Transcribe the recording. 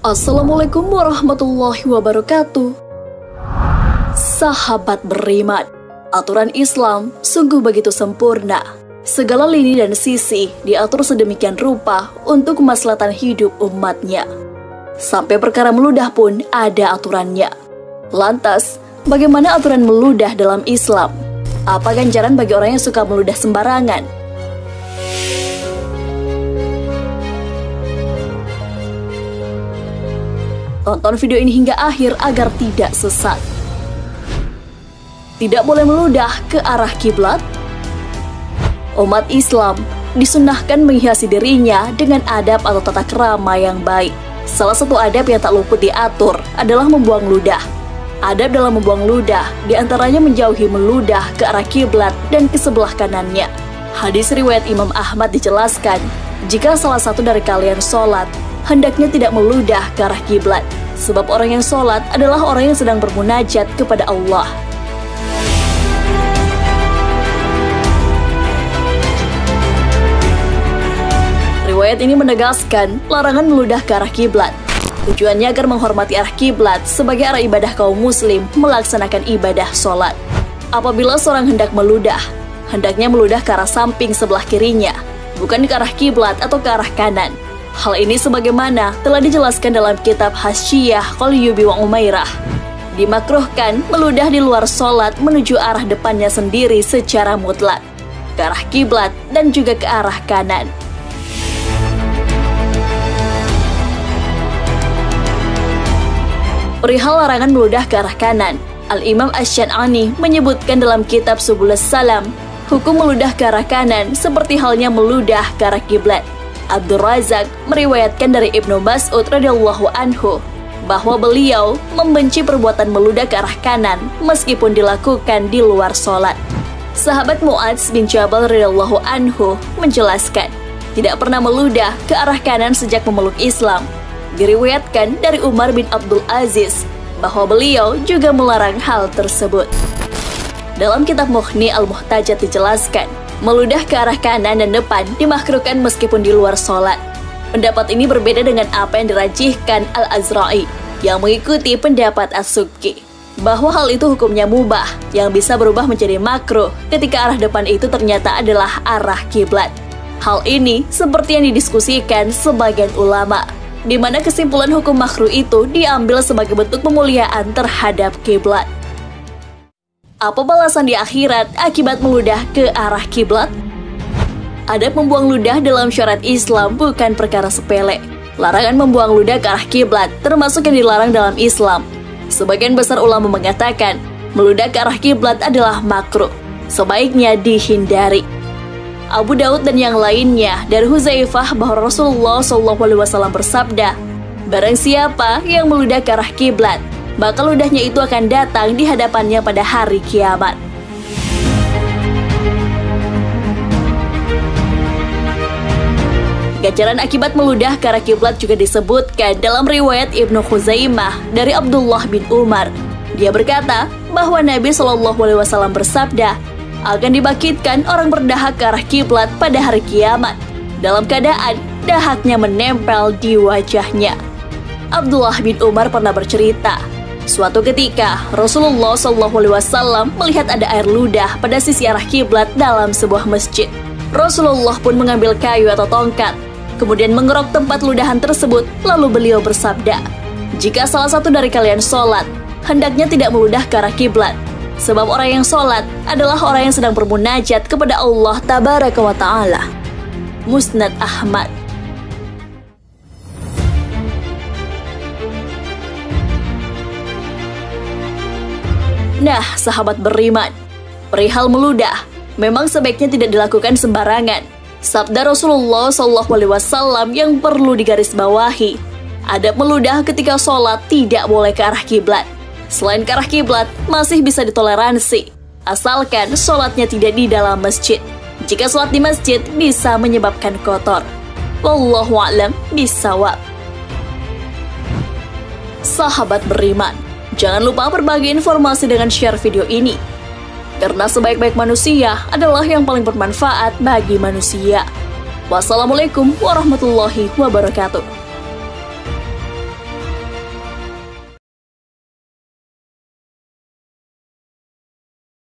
Assalamualaikum warahmatullahi wabarakatuh. Sahabat beriman, aturan Islam sungguh begitu sempurna. Segala lini dan sisi diatur sedemikian rupa untuk kemaslahatan hidup umatnya. Sampai perkara meludah pun ada aturannya. Lantas, bagaimana aturan meludah dalam Islam? Apa ganjaran bagi orang yang suka meludah sembarangan? Tonton video ini hingga akhir agar tidak sesat. Tidak boleh meludah ke arah kiblat. Umat Islam disunnahkan menghiasi dirinya dengan adab atau tata krama yang baik. Salah satu adab yang tak luput diatur adalah membuang ludah. Adab dalam membuang ludah diantaranya menjauhi meludah ke arah kiblat dan ke sebelah kanannya. Hadis riwayat Imam Ahmad dijelaskan, jika salah satu dari kalian sholat, hendaknya tidak meludah ke arah kiblat, sebab orang yang sholat adalah orang yang sedang bermunajat kepada Allah. Riwayat ini menegaskan larangan meludah ke arah kiblat. Tujuannya agar menghormati arah kiblat sebagai arah ibadah kaum muslim melaksanakan ibadah sholat. Apabila seorang hendak meludah, hendaknya meludah ke arah samping sebelah kirinya, bukan ke arah kiblat atau ke arah kanan. Hal ini sebagaimana telah dijelaskan dalam kitab Hasyiah Qalyubi wa Umairah. Dimakruhkan meludah di luar sholat menuju arah depannya sendiri secara mutlak, ke arah kiblat dan juga ke arah kanan. Perihal larangan meludah ke arah kanan, Al-Imam Asy-Syan'ani menyebutkan dalam kitab Subulus Salam, hukum meludah ke arah kanan seperti halnya meludah ke arah kiblat. Abdul Razak meriwayatkan dari Ibnu Mas'ud radhiyallahu anhu bahwa beliau membenci perbuatan meludah ke arah kanan meskipun dilakukan di luar sholat. Sahabat Mu'adz bin Jabal radhiyallahu anhu menjelaskan, tidak pernah meludah ke arah kanan sejak memeluk Islam. Diriwayatkan dari Umar bin Abdul Aziz bahwa beliau juga melarang hal tersebut. Dalam kitab Mughni Al-Muhtajat dijelaskan, meludah ke arah kanan dan depan dimakruhkan meskipun di luar sholat. Pendapat ini berbeda dengan apa yang dirajihkan Al-Azra'i yang mengikuti pendapat As-Subki, bahwa hal itu hukumnya mubah yang bisa berubah menjadi makruh ketika arah depan itu ternyata adalah arah kiblat. Hal ini seperti yang didiskusikan sebagian ulama, di mana kesimpulan hukum makruh itu diambil sebagai bentuk pemuliaan terhadap kiblat. Apa balasan di akhirat akibat meludah ke arah kiblat? Adab membuang ludah dalam syariat Islam bukan perkara sepele. Larangan membuang ludah ke arah kiblat termasuk yang dilarang dalam Islam. Sebagian besar ulama mengatakan meludah ke arah kiblat adalah makruh, sebaiknya dihindari. Abu Daud dan yang lainnya dari Huzaifah bahwa Rasulullah SAW bersabda, barang siapa yang meludah ke arah kiblat, maka ludahnya itu akan datang di hadapannya pada hari kiamat. Ganjaran akibat meludah ke arah kiblat juga disebutkan dalam riwayat Ibnu Khuzaimah dari Abdullah bin Umar. Dia berkata bahwa Nabi SAW bersabda, akan dibangkitkan orang berdahak ke arah kiblat pada hari kiamat, dalam keadaan dahaknya menempel di wajahnya. Abdullah bin Umar pernah bercerita, suatu ketika Rasulullah SAW melihat ada air ludah pada sisi arah kiblat dalam sebuah masjid. Rasulullah pun mengambil kayu atau tongkat, kemudian mengerok tempat ludahan tersebut, lalu beliau bersabda, jika salah satu dari kalian sholat, hendaknya tidak meludah ke arah kiblat, sebab orang yang sholat adalah orang yang sedang bermunajat kepada Allah Tabaraka wa Ta'ala. Musnad Ahmad. Nah, sahabat beriman, perihal meludah memang sebaiknya tidak dilakukan sembarangan. Sabda Rasulullah SAW yang perlu digarisbawahi, adab meludah ketika sholat tidak boleh ke arah kiblat. Selain ke arah kiblat masih bisa ditoleransi, asalkan sholatnya tidak di dalam masjid. Jika sholat di masjid bisa menyebabkan kotor. Wallahu a'lam bishawab. Sahabat beriman, jangan lupa berbagi informasi dengan share video ini, karena sebaik-baik manusia adalah yang paling bermanfaat bagi manusia. Wassalamualaikum warahmatullahi wabarakatuh.